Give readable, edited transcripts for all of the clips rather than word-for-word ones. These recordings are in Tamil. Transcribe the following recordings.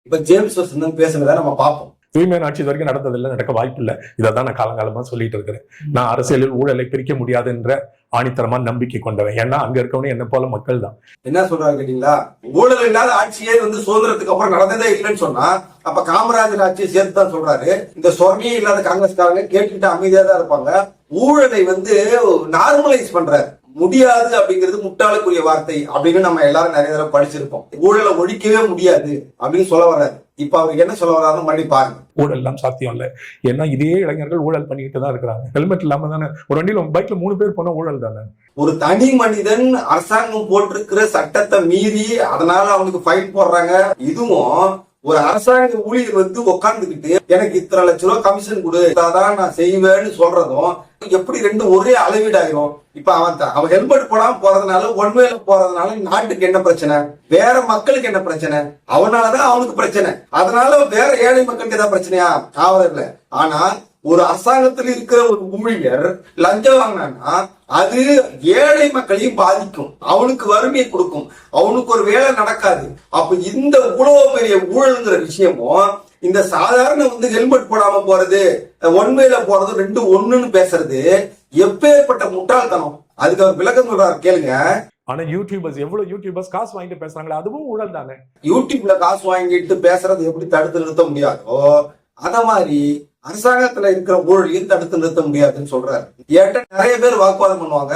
இப்ப ஜேம்ஸ் வசந்தன் பேசுனதை நம்ம பார்ப்போம். தூய்மையான ஆட்சி வரைக்கும் நடந்ததில்லை, நடக்க வாய்ப்பு இல்லை. இதைதான் நான் காலங்காலமா சொல்லிட்டு இருக்கிறேன். நான் அரசியலில் ஊழலை பிரிக்க முடியாது என்ற ஆணித்தரமா நம்பிக்கை கொண்டவன். ஏன்னா அங்க இருக்கவனே என்ன போல மக்கள் தான். என்ன சொல்றாங்க கேட்டீங்களா? ஊழல் இல்லாத ஆட்சியே சுதந்திரத்துக்கு அப்புறம் நடந்ததே இல்லைன்னு சொன்னா அப்ப காமராஜர் ஆட்சியை சேர்த்து தான் சொல்றாரு. இந்த சொர்ணியே இல்லாத காங்கிரஸ்காரங்க கேட்டுக்கிட்டு அமைதியா தான் இருப்பாங்க. ஊழலை நார்மலைஸ் பண்றாரு. முடியாது அப்படிங்கிறது முட்டாளுக்குரிய வார்த்தை அப்படின்னு நம்ம எல்லாரும் நிறைய தடவை படிச்சிருப்போம். ஊழலை ஒழிக்கவே முடியாது அப்படின்னு சொல்ல வர்றாரு. இப்ப அவருக்கு என்ன சொல்ல வர்றாருன்னு பண்ணி பாருங்க. ஊழல் எல்லாம் சாத்தியம் இல்லை. ஏன்னா இதே இளைஞர்கள் ஊழல் பண்ணிக்கிட்டு தான் இருக்கிறாங்க. ஹெல்மெட் இல்லாம தானே ஒரு வண்டியில பைக்ல 3 பேர் போனா ஊழல் தானே. ஒரு தனி மனிதன் அரசாங்கம் போட்டிருக்கிற சட்டத்தை மீறி அதனால அவனுக்கு ஃபைன் போடுறாங்க. இதுவும் ஒரு அரசாங்க ஊழியர் உட்கார்ந்துகிட்டு எனக்கு இத்தனை லட்சம் ரூபாய் கமிஷன் கொடு, அதான் நான் செய்வேன்னு சொல்றதும் எப்படி ரெண்டும் ஒரே அளவீடாயிரும். இப்ப அவன் ஹெல்மெட் போடாம போறதுனால ஒன்வேல போறதுனால நாட்டுக்கு என்ன பிரச்சனை, வேற மக்களுக்கு என்ன பிரச்சனை? அவனாலதான் அவனுக்கு பிரச்சனை. அதனால வேற ஏழை மக்களுக்கு ஏதாவது பிரச்சனையா? ஆவதில்லை. ஆனா ஒரு அரசாங்கத்தில் இருக்கிற ஒரு ஊழியர் லஞ்சம் வாங்கினா அது ஏழை மக்களையும் பாதிக்கும், அவனுக்கு வறுமையை கொடுக்கும், அவனுக்கு ஒரு வேலை நடக்காது. அப்ப இந்த இவ்வளவு பெரிய ஊழல்ங்கிற விஷயமும் இந்த சாதாரண ஹெல்மெட் போடாம போறது, ஒன்வேல போறது ரெண்டு ஒண்ணுன்னு பேசுறது எப்பேற்பட்ட முட்டாள்தனம். அதுக்கு அவர் விளக்கம் சொல்றாரு, கேளுங்க. ஆனா எவ்வளவு யூடியூபர்ஸ் காசு வாங்கிட்டு பேசுறாங்களே, அதுவும் ஊழல் தானே. யூடியூப்ல காசு வாங்கிட்டு பேசுறது எப்படி தடுத்து நிறுத்த முடியாதோ அத மாதிரி அரசாங்கத்துல இருக்கிற ஊழலையும் தடுத்து நிறுத்த முடியாதுன்னு சொல்றாரு. ஏன்ட்ட நிறைய பேர் வாக்குவாதம் பண்ணுவாங்க,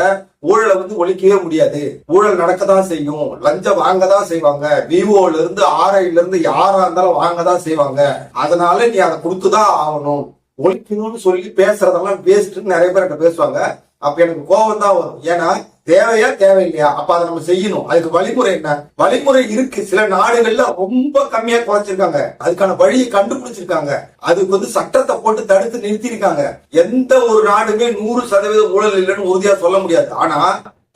ஊழலை ஒழிக்கவே முடியாது, ஊழல் நடக்கதான் செய்யும், லஞ்சம் வாங்கதான் செய்வாங்க, விஓல இருந்து ஆர்ஐல இருந்து யாரா இருந்தாலும் வாங்கதான் செய்வாங்க, அதனால நீ அதை கொடுத்துதான் ஆகணும், ஒழிக்கணும்னு சொல்லி பேசுறதெல்லாம் வேஸ்ட்னு நிறைய பேர் பேசுவாங்க. அப்ப எனக்கு கோபம் தான் வரும். ஏன்னா தேவையா தேவையில்லையா? அப்ப அதை நம்ம செய்யணும். அதுக்கு வழிமுறை என்ன? வழிமுறை இருக்கு. சில நாடுகள்ல ரொம்ப கம்மியா குறைச்சிருக்காங்க, அதுக்கான வழியை கண்டுபிடிச்சிருக்காங்க, அதுக்கு சட்டத்தை போட்டு தடுத்து நிறுத்திருக்காங்க. எந்த ஒரு நாடுமே 100% ஊழல் இல்லைன்னு உறுதியா சொல்ல முடியாது. ஆனா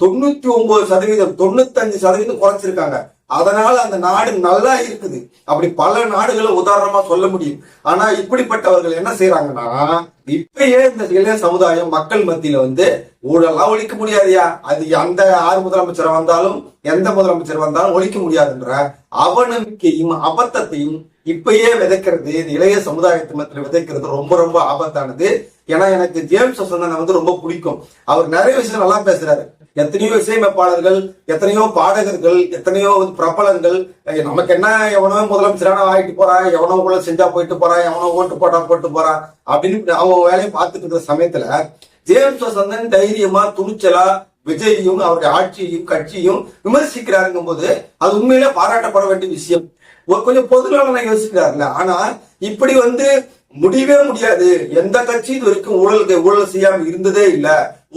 99%, 95% குறைச்சிருக்காங்க. அதனால அந்த நாடு நல்லா இருக்குது. அப்படி பல நாடுகளை உதாரணமா சொல்ல முடியும். ஆனா இப்படிப்பட்டவர்கள் என்ன செய்யறாங்கன்னா, இப்பயே இந்த இளைய சமுதாயம் மக்கள் மத்தியில ஊழலாம் ஒழிக்க முடியாதியா, அது அந்த 6 முதலமைச்சர் வந்தாலும் எந்த முதலமைச்சர் வந்தாலும் ஒழிக்க முடியாதுன்ற அவநம்பிக்கையும் அபத்தத்தையும் இப்பயே விதைக்கிறது, இந்த இளைய சமுதாயத்து மத்தியில் விதைக்கிறது ரொம்ப ரொம்ப ஆபத்தானது. ஏன்னா எனக்கு ஜேம்ஸ் வசந்தனை ரொம்ப பிடிக்கும். அவர் நிறைய விஷயம் நல்லா பேசுறாரு. எத்தனையோ இசையமைப்பாளர்கள், எத்தனையோ பாடகர்கள், எத்தனையோ பிரபலங்கள், நமக்கு என்ன எவனோ முதலமைச்சரான ஆயிட்டு போறான், எவனோ ஊழல் செஞ்சா போயிட்டு போறான், எவனோ ஓட்டு போட்டா போட்டு போறான் அப்படின்னு அவங்க வேலையை பார்த்துட்டு இருக்கிற சமயத்துல ஜேம்ஸ் வசந்தன் தைரியமா துணிச்சலா விஜயையும் அவருடைய ஆட்சியையும் கட்சியும் விமர்சிக்கிறாருங்கும் போது அது உண்மையிலே பாராட்டப்பட வேண்டிய விஷயம். கொஞ்சம் பொதுநலனை யோசிக்கிறாருல. ஆனா இப்படி முடியவே முடியாது, எந்த கட்சி இது வரைக்கும் ஊழல் செய்யாம இருந்ததே இல்ல,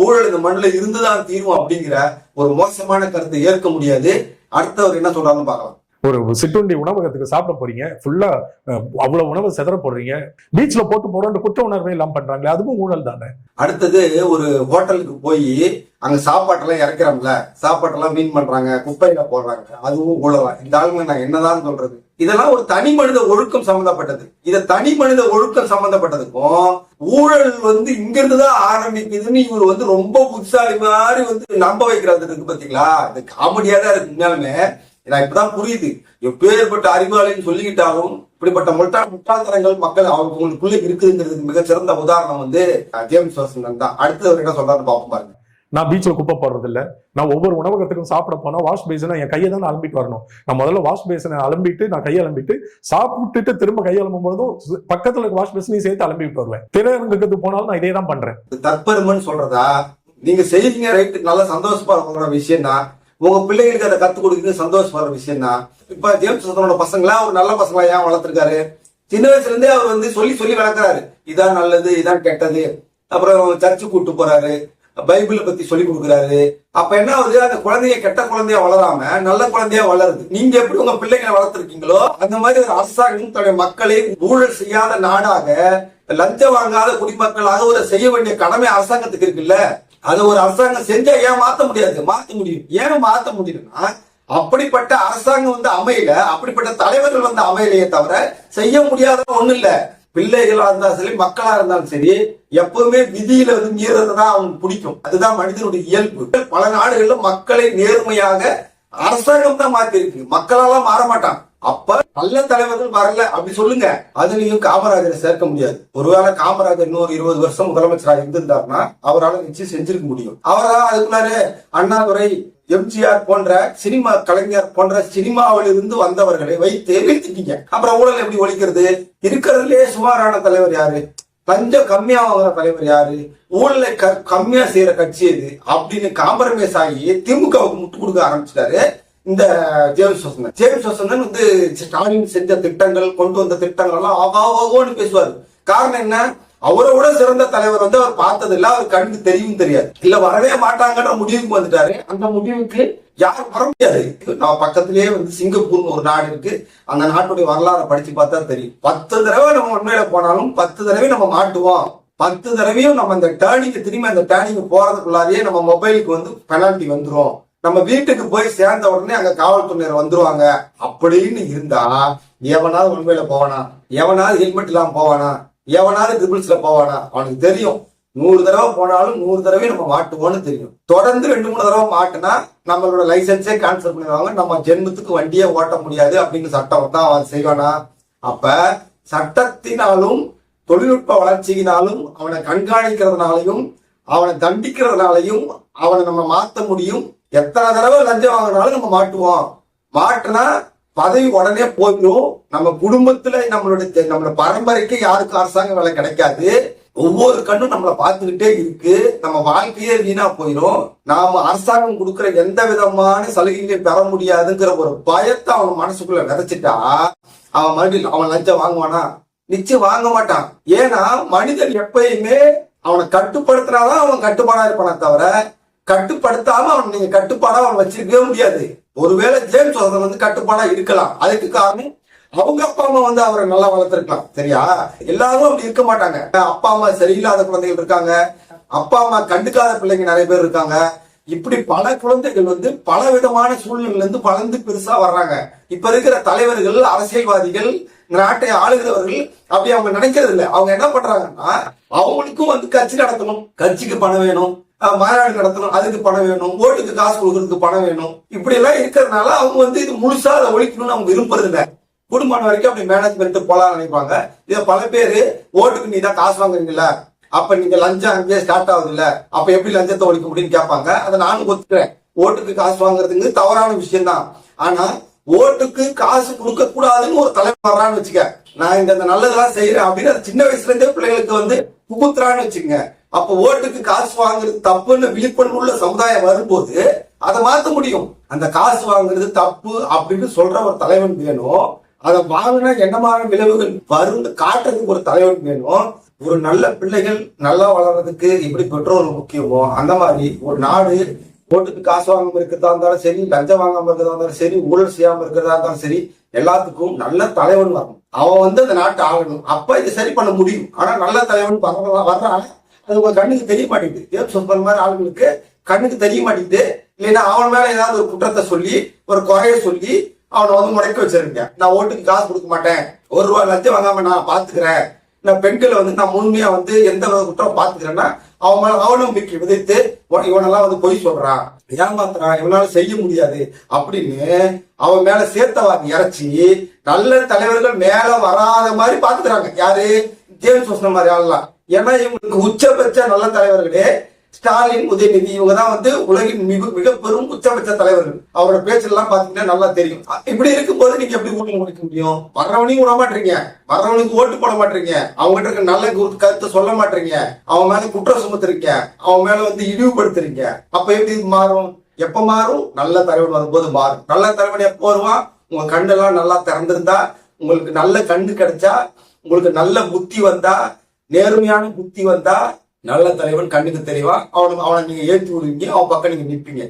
ஊழல் இந்த மண்ணுல இருந்துதான் தீர்வும் அப்படிங்கிற ஒரு மோசமான கருத்தை ஏற்க முடியாது. அடுத்தவர் என்ன சொல்றாருன்னு பார்க்கலாம். ஒரு சிற்றுண்டி உணவகத்துக்கு சாப்பிட போறீங்க, ஃபுல்லா அவ்வளவு உணவு செதற போடுறீங்க, பீச்ல போட்டு போறோம் குற்ற உணர்வே எல்லாம் பண்றாங்களே, அதுவும் ஊழல் தானே. அடுத்தது ஒரு ஹோட்டலுக்கு போய் அங்க சாப்பாட்டெல்லாம் இறக்குறோம்ல, சாப்பாட்டெல்லாம் மீன் பண்றாங்க, குப்பையில போடுறாங்க, அதுவும் ஊழலாம். இந்த ஆளுங்க நான் என்னதான் சொல்றது? இதெல்லாம் ஒரு தனி மனித ஒழுக்கம் சம்பந்தப்பட்டது. இத தனி மனித ஒழுக்கம் சம்பந்தப்பட்டதுக்கும் ஊழல் இங்க இருந்துதான் ஆரம்பிக்குதுன்னு இவர் ரொம்ப புத்திசாலி மாதிரி நம்ப வைக்கிறது இருக்கு பாத்தீங்களா? இது காமெடியா தான் இருக்கு. உண்மையாலுமே எனக்கு இப்பதான் புரியுது. எப்பேற்பட்ட அறிவாளின்னு சொல்லிக்கிட்டாலும் இப்படிப்பட்ட முட்டாள்தனங்கள் மக்கள் அவங்களுக்குள்ள இருக்குதுங்கிறதுக்கு மிகச்சிறந்த உதாரணம் ஜேம்ஸ் வசந்தன் தான். அடுத்தவர் என்ன சொல்றாரு பார்ப்போம் பாருங்க. நான் பீச்சில் குப்பை போடுறது இல்லை. நான் ஒவ்வொரு உணவகத்துக்கும் சாப்பிட போனா வாஷ் பேசனை என் கையை தான் அலம்பிட்டு வரணும். நான் முதல்ல வாஷ் பேசனை அலம்பிட்டு நான் கையை அலம்பிட்டு சாப்பிட்டுட்டு திரும்ப கையை அலம்பும் போதும் பக்கத்துல வாஷ் பேசனையும் சேர்த்து அலம்பிட்டு வருவேன். திரையரங்குக்கு போனாலும் நான் இதே தான் பண்றேன். தற்பெருமைன்னு சொல்றதா நீங்க செய்றீங்க, ரைட்டு, நல்லா சந்தோஷப்படுற விஷயம் தான். உங்க பிள்ளைகளுக்கு அதை கத்துக் கொடுக்குறது சந்தோஷப்படுற விஷயம் தான். இப்ப ஜேம்ஸ் வசந்தனோட பசங்களா ஒரு நல்ல பசங்களா ஏன் வளர்த்திருக்காரு? சின்ன வயசுல இருந்தே அவர் சொல்லி சொல்லி வளர்க்கிறாரு, இதான் நல்லது, இதான் கெட்டது. அப்புறம் சர்ச்சு கூட்டு போறாரு, பைபிளை பத்தி சொல்லி கொடுக்குறாரு. அப்ப என்ன ஆகுது? அந்த குழந்தைய கெட்ட குழந்தையா வளராம நல்ல குழந்தையா வளருது. நீங்க எப்படி உங்க பிள்ளைகளை வளர்த்திருக்கீங்களோ அந்த மாதிரி ஒரு அரசாங்கம் தன்னுடைய மக்களை ஊழல் செய்யாத நாடாக, லஞ்சம் வாங்காத குடிமக்களாக ஒரு செய்ய வேண்டிய கடமை அரசாங்கத்துக்கு இருக்குல்ல. அதை ஒரு அரசாங்கம் செஞ்சா ஏன் மாத்த முடியாது? மாத்த முடியும். ஏன் மாத்த முடியும்னா அப்படிப்பட்ட அரசாங்கம் அமையல, அப்படிப்பட்ட தலைவர்கள் அமையலையே தவிர செய்ய முடியாத ஒண்ணு இல்ல. பிள்ளைகளா இருந்தாலும் சரி, மக்களா இருந்தாலும் சரி, எப்பவுமே விதியில மீறதான் அவனுக்கு பிடிக்கும். அதுதான் மனிதனுடைய இயல்பு. பல நாடுகள்ல மக்களை நேர்மையாக அரசாங்கம் தான் மாத்தி இருக்கு, மக்களால மாற மாட்டான். அப்ப நல்ல தலைவர்கள் வரல அப்படி சொல்லுங்க. அதுலயும் காமராஜரை சேர்க்க முடியாது. ஒருவேளை காமராஜர் இன்னொரு 20 வருஷம் முதலமைச்சராக இருந்திருந்தாருன்னா அவரால் நிச்சயம் செஞ்சிருக்க முடியும். அவரா அதுக்குள்ளாரு அண்ணாதுரை, எம்ஜிஆர் போன்ற சினிமா கலைஞர் போன்ற சினிமாவில் இருந்து வந்தவர்களை வைத்து வீழ்த்திட்டீங்க. அப்புறம் ஊழல் எப்படி ஒழிக்கிறது? இருக்கிறதுலே சுமாரான தலைவர் யாரு? லஞ்சம் கம்மியா வாங்குற தலைவர் யாரு? ஊழலை கம்மியா செய்யற கட்சி எது அப்படின்னு காம்ப்ரமைஸ் ஆகி திமுகவுக்கு முட்டு கொடுக்க ஆரம்பிச்சிட்டாரு இந்த ஜேம்ஸ் வசந்தன். ஜேம்ஸ் வசந்தன் வந்து ஸ்டாலின் செஞ்ச திட்டங்கள், கொண்டு வந்த திட்டங்கள் எல்லாம் ஆகாவோன்னு பேசுவாரு. காரணம் என்ன? அவரை விட சிறந்த தலைவர் வந்து அவர் பார்த்தது இல்ல, அவர் கண்ணுக்கு தெரியும் தெரியாது, இல்ல வரவே மாட்டாங்கன்ற முடிவுக்கு வந்துட்டாரு. அந்த முடிவுக்கு யாரும் வர முடியாது. நான் பக்கத்திலேயே வந்து சிங்கப்பூர்னு ஒரு நாடு இருக்கு. அந்த நாட்டுடைய வரலாறை படிச்சு பார்த்தா தெரியும். 10 தடவை நம்ம உண்மையில போனாலும் 10 தடவை நம்ம மாட்டுவோம். 10 தடவையும் நம்ம அந்த டேர்னிங் திரும்பி அந்த டேர்னிங் போறதுக்குள்ளாரியே நம்ம மொபைலுக்கு வந்து பெனால்டி வந்துரும். நம்ம வீட்டுக்கு போய் சேர்ந்த உடனே அங்க காவல்துறையினர் வந்துருவாங்க அப்படின்னு இருந்தா எவனாவது உண்மையில போவானா? எவனாவது ஹெல்மெட் இல்லாம போவானா? எவனாவது ட்ரிபிள்ஸ்ல போவானா? அவனுக்கு தெரியும் 100 தடவை போனாலும் 100 தடவை நம்ம மாட்டுவோம்னு தெரியும். தொடர்ந்து 2-3 தடவை மாட்டுனா நம்மளோட லைசன்ஸே கேன்சல் பண்ணிடுவாங்க, நம்ம ஜென்மத்துக்கு வண்டியே ஓட்ட முடியாது அப்படின்னு சட்டம் தான் அவன் செய்வானா? அப்ப சட்டத்தினாலும் தொழில்நுட்ப வளர்ச்சியினாலும் அவனை கண்காணிக்கிறதுனாலையும் அவனை தண்டிக்கிறதுனாலையும் அவனை நம்ம மாத்த முடியும். எத்தனை தடவை லஞ்சம் வாங்கினாலும் நம்ம மாட்டுவோம். மாட்டுனா பதவி உடனே போயிடும். நம்ம குடும்பத்துல நம்மளோட பரம்பரைக்கு யாருக்கும் அரசாங்க வேலை கிடைக்காது. ஒவ்வொரு கண்ணும் நம்மளை பார்த்துக்கிட்டே இருக்கு. நம்ம வாழ்க்கையே வீணா போயிடும். நாம அரசாங்கம் கொடுக்கிற எந்த விதமான சலுகைகளையும் பெற முடியாதுங்கிற ஒரு பயத்தை அவன் மனசுக்குள்ள விதைச்சிட்டா அவன் மறுபடியும் அவன் லஞ்சம் வாங்குவானா? நிச்சயம் வாங்க மாட்டான். ஏன்னா மனிதன் எப்பயுமே அவனை கட்டுப்படுத்தினாதான் அவன் கட்டுப்பாடா இருப்பானே தவிர கட்டுப்படுத்தாம அவன் நீங்க கட்டுப்பாடா அவன் வச்சிருக்கவே முடியாது. ஒருவேளை ஜேம்ஸ் வசந்தன் வந்து கட்டுப்பாடா இருக்கலாம். அதுக்கு காரணம் அவங்க அப்பா அம்மா வந்து அவரை நல்லா வளர்த்திருக்கலாம். சரியா? எல்லாரும் அப்படி இருக்க மாட்டாங்க. அப்பா அம்மா சரியில்லாத குழந்தைகள் இருக்காங்க, அப்பா அம்மா கண்டுக்காத பிள்ளைங்க நிறைய பேர் இருக்காங்க. இப்படி பல குழந்தைகள் வந்து பல விதமான சூழ்நிலையில இருந்து வளர்ந்து பெருசா வர்றாங்க. இப்ப இருக்கிற தலைவர்கள், அரசியல்வாதிகள், நாட்டை ஆளுகிறவர்கள் அப்படி அவங்க நினைக்கிறது இல்லை. அவங்க என்ன பண்றாங்கன்னா அவங்களுக்கும் வந்து கட்சி நடத்தணும், கட்சிக்கு பணம் வேணும், மாநாடு நடத்தணும், அதுக்கு பணம் வேணும், ஓட்டுக்கு காசு கொடுக்கறதுக்கு பணம் வேணும். இப்படி எல்லாம் இருக்கிறதுனால அவங்க வந்து இது முழுசா அதை ஒழிக்கணும்னு அவங்க விரும்புறது இல்லை. குடும்பம் வரைக்கும் அப்படி மேனேஜ்மெண்ட் போலாம் நினைப்பாங்க. இதை பல பேரு ஓட்டுக்கு நீ தான் காசு வாங்குறீங்கல்ல, அப்ப நீங்க லஞ்சம் அங்கேயே ஸ்டார்ட் ஆகுது இல்ல, அப்ப எப்படி லஞ்சத்தை ஒழிக்க முடியும்னு கேட்பாங்க. அதை நானும் ஒத்துக்கிறேன். ஓட்டுக்கு காசு வாங்குறதுக்கு தவறான விஷயம் தான். ஆனா ஓட்டுக்கு காசு கொடுக்க கூடாதுன்னு ஒரு தலைவர் வர்றான்னு வச்சுக்க, நான் இந்த நல்லதெல்லாம் செய்யறேன் அப்படின்னு அது சின்ன வயசுல இருந்தே பிள்ளைகளுக்கு வந்து புகுத்துறான்னு வச்சுக்கோங்க. அப்ப ஓட்டுக்கு காசு வாங்குறது தப்புன்னு விழிப்புணர்வு உள்ள சமுதாயம் வரும்போது அதை மாத்த முடியும். அந்த காசு வாங்குறது தப்பு அப்படின்னு சொல்ற ஒரு தலைவன் வேணும். அதை வாங்கினா என்னமான விளைவுகள் வரும் காட்டுறதுக்கு ஒரு தலைவன் வேணும். ஒரு நல்ல பிள்ளைகள் நல்லா வளர்றதுக்கு எப்படி பெற்றோர்கள் முக்கியமோ அந்த மாதிரி ஒரு நாடு ஓட்டுக்கு காசு வாங்காம இருக்கிறதா இருந்தாலும் சரி, லஞ்சம் வாங்காம இருக்கிறதா இருந்தாலும் சரி, ஊழல் செய்யாம இருக்கிறதா இருந்தாலும் சரி, எல்லாத்துக்கும் நல்ல தலைவன் வரணும். அவன் வந்து அந்த நாட்டை ஆகணும். அப்ப இதை சரி பண்ண முடியும். ஆனா நல்ல தலைவன் வர்றான், அது உங்க கண்ணுக்கு தெரிய மாட்டேங்குது. ஜேம்ஸ் வசந்தன் மாதிரி ஆளுங்களுக்கு கண்ணுக்கு தெரிய மாட்டேங்குது. இல்லைன்னா அவன் மேல ஏதாவது ஒரு குற்றத்தை சொல்லி ஒரு குறைய சொல்லி அவனை வந்து முடக்க வச்சிருக்கேன். நான் ஓட்டுக்கு காசு கொடுக்க மாட்டேன், 1 ரூபா லஞ்சம் வாங்காம நான் பாத்துக்கிறேன், நான் பெண்களை வந்து நான் முழுமையா வந்து எந்த குற்றம் பாத்துக்கிறேன்னா அவன் மேல அவநம்பிக்கை விதைத்து இவனெல்லாம் வந்து பொய் சொல்றான், ஏமாத்துறான், இவனால செய்ய முடியாது அப்படின்னு அவன் மேல சேர்த்தவாங்க இறைச்சி நல்ல தலைவர்கள் மேல வராத மாதிரி பாத்துக்கிறாங்க. யாரு? ஜேம்ஸ் வசந்தன் மாதிரி ஆளலாம். ஏன்னா இவங்களுக்கு உச்சபட்ச நல்ல தலைவர்களே ஸ்டாலின், உதயநிதி, இவங்க தான் வந்து உலகின் மிக பெரும் உச்சபட்ச தலைவர்கள். அவரோட பேச்செல்லாம் பாத்தீங்கன்னா நல்லா தெரியும். இப்படி இருக்கும்போது நீங்க எப்படி ஓட்டு முடிக்க முடியும்? வர்றவனையும் விட மாட்டீங்க, வர்றவனுக்கு ஓட்டு போட மாட்டீங்க, அவங்ககிட்ட இருக்க நல்ல கருத்தை சொல்ல மாட்டீங்க, அவன் மேல குற்றம் சுமத்துறீங்க, அவன் மேல வந்து இழிவுபடுத்துறீங்க. அப்ப எப்படி மாறும்? எப்ப மாறும்? நல்ல தலைவன் வரும்போது மாறும். நல்ல தலைவன் எப்போ வருவான்? உங்க கண்ணெல்லாம் நல்லா திறந்திருந்தா, உங்களுக்கு நல்ல கண்ணு கிடைச்சா, உங்களுக்கு நல்ல புத்தி வந்தா, நேர்மையான புத்தி வந்தா நல்ல தலைவன் கண்ணுக்கு தெரியவா. அவனை நீங்க ஏற்றி விடுவீங்க, அவன் பக்கம் நீங்க நிற்பீங்க.